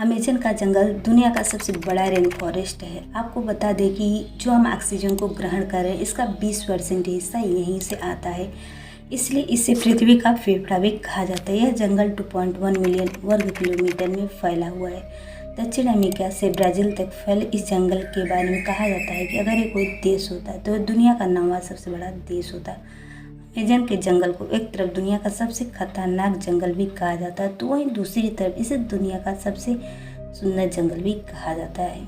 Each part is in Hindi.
अमेज़न का जंगल दुनिया का सबसे बड़ा रेन फॉरेस्ट है। आपको बता दें कि जो हम ऑक्सीजन को ग्रहण कर रहे हैं इसका 20% हिस्सा यहीं से आता है, इसलिए इसे पृथ्वी का फेफड़ा भी कहा जाता है। यह जंगल 2.1 मिलियन वर्ग किलोमीटर में फैला हुआ है। दक्षिण अमेरिका से ब्राज़ील तक फैले इस जंगल के बारे में कहा जाता है कि अगर ये कोई देश होता तो दुनिया का 9वां सबसे बड़ा देश होता। अमेज़न के जंगल को एक तरफ दुनिया का सबसे खतरनाक जंगल भी कहा जाता है, तो वहीं दूसरी तरफ इसे दुनिया का सबसे सुंदर जंगल भी कहा जाता है।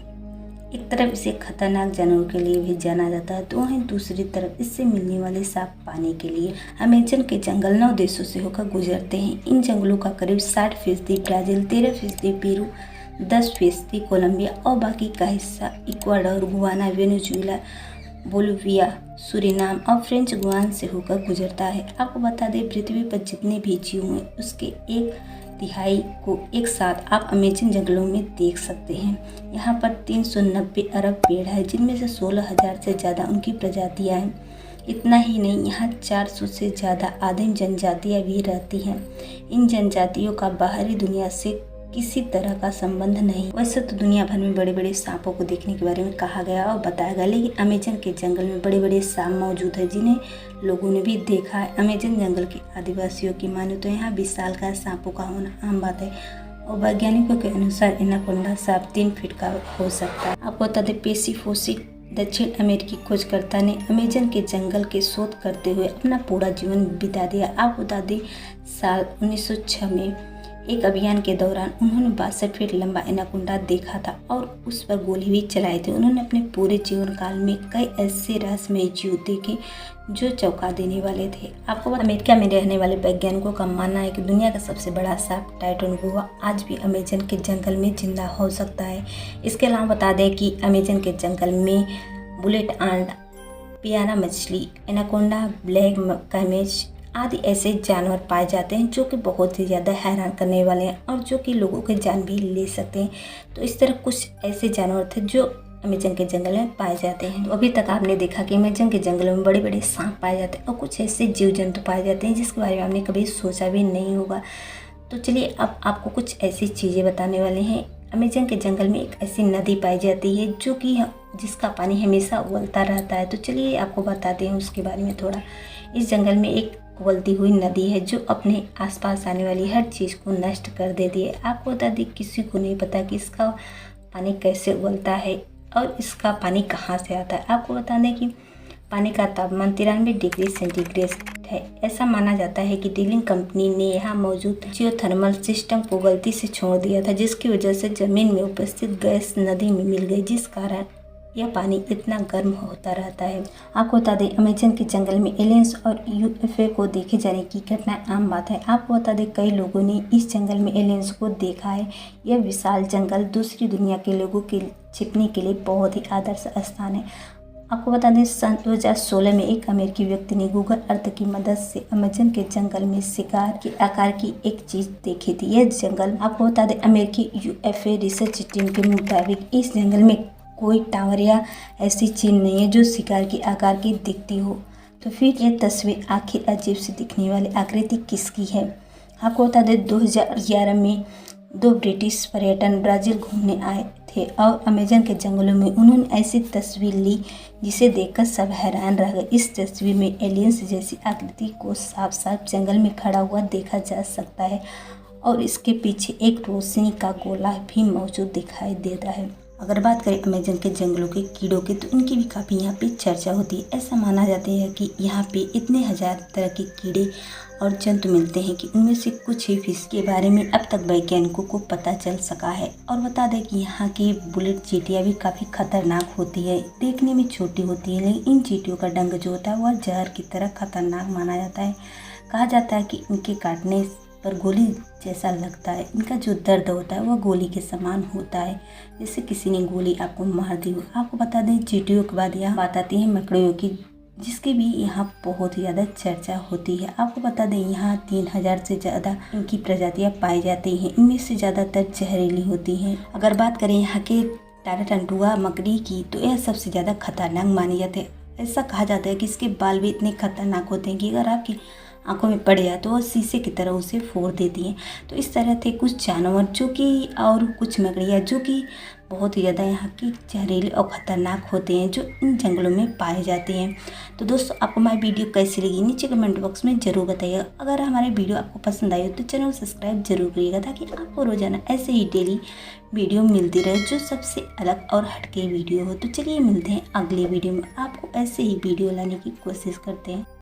एक तरफ इसे खतरनाक जानवरों के लिए भी जाना जाता है, तो वहीं दूसरी तरफ इससे मिलने वाले साफ पानी के लिए। अमेज़न के जंगल 9 देशों से होकर गुजरते हैं। इन जंगलों का करीब 60% ब्राज़ील, 13% पेरू, 10% कोलंबिया और बाकी का हिस्सा Ecuador, Guyana, Venezuela, Bolivia, Suriname और फ्रेंच गुयाना से होकर गुजरता है। आपको बता दें, पृथ्वी पर जितने भी जीव हैं उसके 1/3 को एक साथ आप अमेज़न जंगलों में देख सकते हैं। यहाँ पर 390 अरब पेड़ है, जिनमें से 16,000 से ज़्यादा उनकी प्रजातियाँ हैं। इतना ही नहीं, यहाँ 400 से ज़्यादा आदिम जनजातियाँ भी रहती हैं। इन जनजातियों का बाहरी दुनिया से किसी तरह का संबंध नहीं। वैसे तो दुनिया भर में बड़े बड़े सांपों को देखने के बारे में कहा गया और बताया गया, लेकिन अमेज़न के जंगल में बड़े बड़े सांप मौजूद है जिन्हें लोगों ने भी देखा है। अमेज़न जंगल के आदिवासियों की माने तो यहाँ विशालकाय सांपों का होना आम बात है और वैज्ञानिकों के अनुसार एनाकोंडा सांप 3 फीट का हो सकता है। आपको बता दें, पेसिफोसी दक्षिण अमेरिकी खोजकर्ता ने अमेज़न के जंगल के शोध करते हुए अपना पूरा जीवन बिता दिया। आपको बता दें, साल 1906 में एक अभियान के दौरान उन्होंने 62 फीट लंबा एनाकोंडा देखा था और उस पर गोली भी चलाई थी। उन्होंने अपने पूरे जीवन काल में कई ऐसे रहस्यमय जीव देखे जो चौंका देने वाले थे। आपको अमेरिका में रहने वाले वैज्ञानिकों का मानना है कि दुनिया का सबसे बड़ा सांप टाइटन गुहा आज भी अमेज़न के जंगल में जिंदा हो सकता है। इसके अलावा बता दें कि अमेज़न के जंगल में बुलेट आंट, पियाना मछली, एनाकोंडा, ब्लैक कैमेज आदि ऐसे जानवर पाए जाते हैं जो कि बहुत ही ज़्यादा हैरान करने वाले हैं और जो कि लोगों की जान भी ले सकते हैं। तो इस तरह कुछ ऐसे जानवर थे जो अमेज़न के जंगल में पाए जाते हैं। तो अभी तक आपने देखा कि अमेज़न के जंगलों में बड़े बड़े सांप पाए जाते हैं और कुछ ऐसे जीव जंतु पाए जाते हैं जिसके बारे में आपने कभी सोचा भी नहीं होगा। तो चलिए अब आपको कुछ ऐसी चीज़ें बताने वाले हैं। अमेज़न के जंगल में एक ऐसी नदी पाई जाती है जो कि जिसका पानी हमेशा उबलता रहता है। तो चलिए आपको बताते हैं उसके बारे में थोड़ा। इस जंगल में एक उबलती हुई नदी है जो अपने आसपास आने वाली हर चीज़ को नष्ट कर देती है। आपको बता दें, किसी को नहीं पता कि इसका पानी कैसे उबलता है और इसका पानी कहाँ से आता है। आपको बता दें कि पानी का तापमान 93 डिग्री सेंटीग्रेड है। ऐसा माना जाता है कि डीलिंग कंपनी ने यहाँ मौजूद जियोथर्मल सिस्टम को गलती से छोड़ दिया था, जिसकी वजह से ज़मीन में उपस्थित गैस नदी में मिल गई, जिस कारण यह पानी इतना गर्म होता रहता है। आपको बता दें, अमेज़न के जंगल में एलियंस और यूएफओ को देखे जाने की घटना आम बात है। आपको बता दें, कई लोगों ने इस जंगल में एलियंस को देखा है। यह विशाल जंगल दूसरी दुनिया के लोगों के छिपने के लिए बहुत ही आदर्श स्थान है। आपको बता दें, सन 2016 में एक अमेरिकी व्यक्ति ने गूगल अर्थ की मदद से अमेज़न के जंगल में शिकार के आकार की एक चीज़ देखी थी। यह जंगल, आपको बता दें, अमेरिकी यूएफओ रिसर्च टीम के मुताबिक इस जंगल में कोई टावर या ऐसी चीज़ नहीं है जो शिकार के आकार की दिखती हो। तो फिर यह तस्वीर आखिर अजीब सी दिखने वाली आकृति किसकी है? आपको बता दें, 2011 में 2 ब्रिटिश पर्यटन ब्राज़ील घूमने आए थे और अमेज़न के जंगलों में उन्होंने ऐसी तस्वीर ली जिसे देखकर सब हैरान रह गए। इस तस्वीर में एलियंस जैसी आकृति को साफ साफ जंगल में खड़ा हुआ देखा जा सकता है और इसके पीछे एक रोशनी का गोला भी मौजूद दिखाई देता है। अगर बात करें अमेज़न के जंगलों के कीड़ों की, तो इनकी भी काफ़ी यहाँ पे चर्चा होती है। ऐसा माना जाता है कि यहाँ पे इतने हजार तरह के कीड़े और जंतु मिलते हैं कि उनमें से कुछ ही फीस के बारे में अब तक वैज्ञानिकों को पता चल सका है। और बता दें कि यहाँ की बुलेट चींटियाँ भी काफ़ी खतरनाक होती है। देखने में छोटी होती है, लेकिन इन चींटियों का डंक जो होता है वह जहर की तरह खतरनाक माना जाता है। कहा जाता है कि इनके काटने पर गोली जैसा लगता है। इनका जो दर्द होता है वह गोली के समान होता है, जैसे किसी ने गोली आपको मार दी हो। आपको बता दें, चींटियों के बाद यहाँ बात आती है मकड़ियों की, जिसकी भी यहाँ बहुत ही ज़्यादा चर्चा होती है। आपको बता दें, यहाँ 3000 से ज़्यादा इनकी प्रजातियाँ पाई जाती हैं। इनमें से ज़्यादातर जहरीली होती हैं। अगर बात करें यहाँ के टाराटंटुआ मकड़ी की, तो यह सबसे ज़्यादा खतरनाक मानी जाती है। ऐसा कहा जाता है कि इसके बाल भी इतने खतरनाक होते हैं कि अगर आपके आंखों में पड़ जाए तो वो शीशे की तरह उसे फोड़ देती हैं। तो इस तरह थे कुछ जानवर जो कि और कुछ मकड़ियाँ जो कि बहुत ही ज़्यादा यहाँ की जहरीले और ख़तरनाक होते हैं, जो इन जंगलों में पाए जाते हैं। तो दोस्तों, आपको हमारी वीडियो कैसी लगी नीचे कमेंट बॉक्स में ज़रूर बताइएगा। अगर हमारी वीडियो आपको पसंद आई हो तो चैनल सब्सक्राइब जरूर करिएगा, ताकि आपको रोज़ाना ऐसे ही डेली वीडियो मिलती रहे जो सबसे अलग और हटके वीडियो हो। तो चलिए मिलते हैं अगली वीडियो में, आपको ऐसे ही वीडियो लाने की कोशिश करते हैं।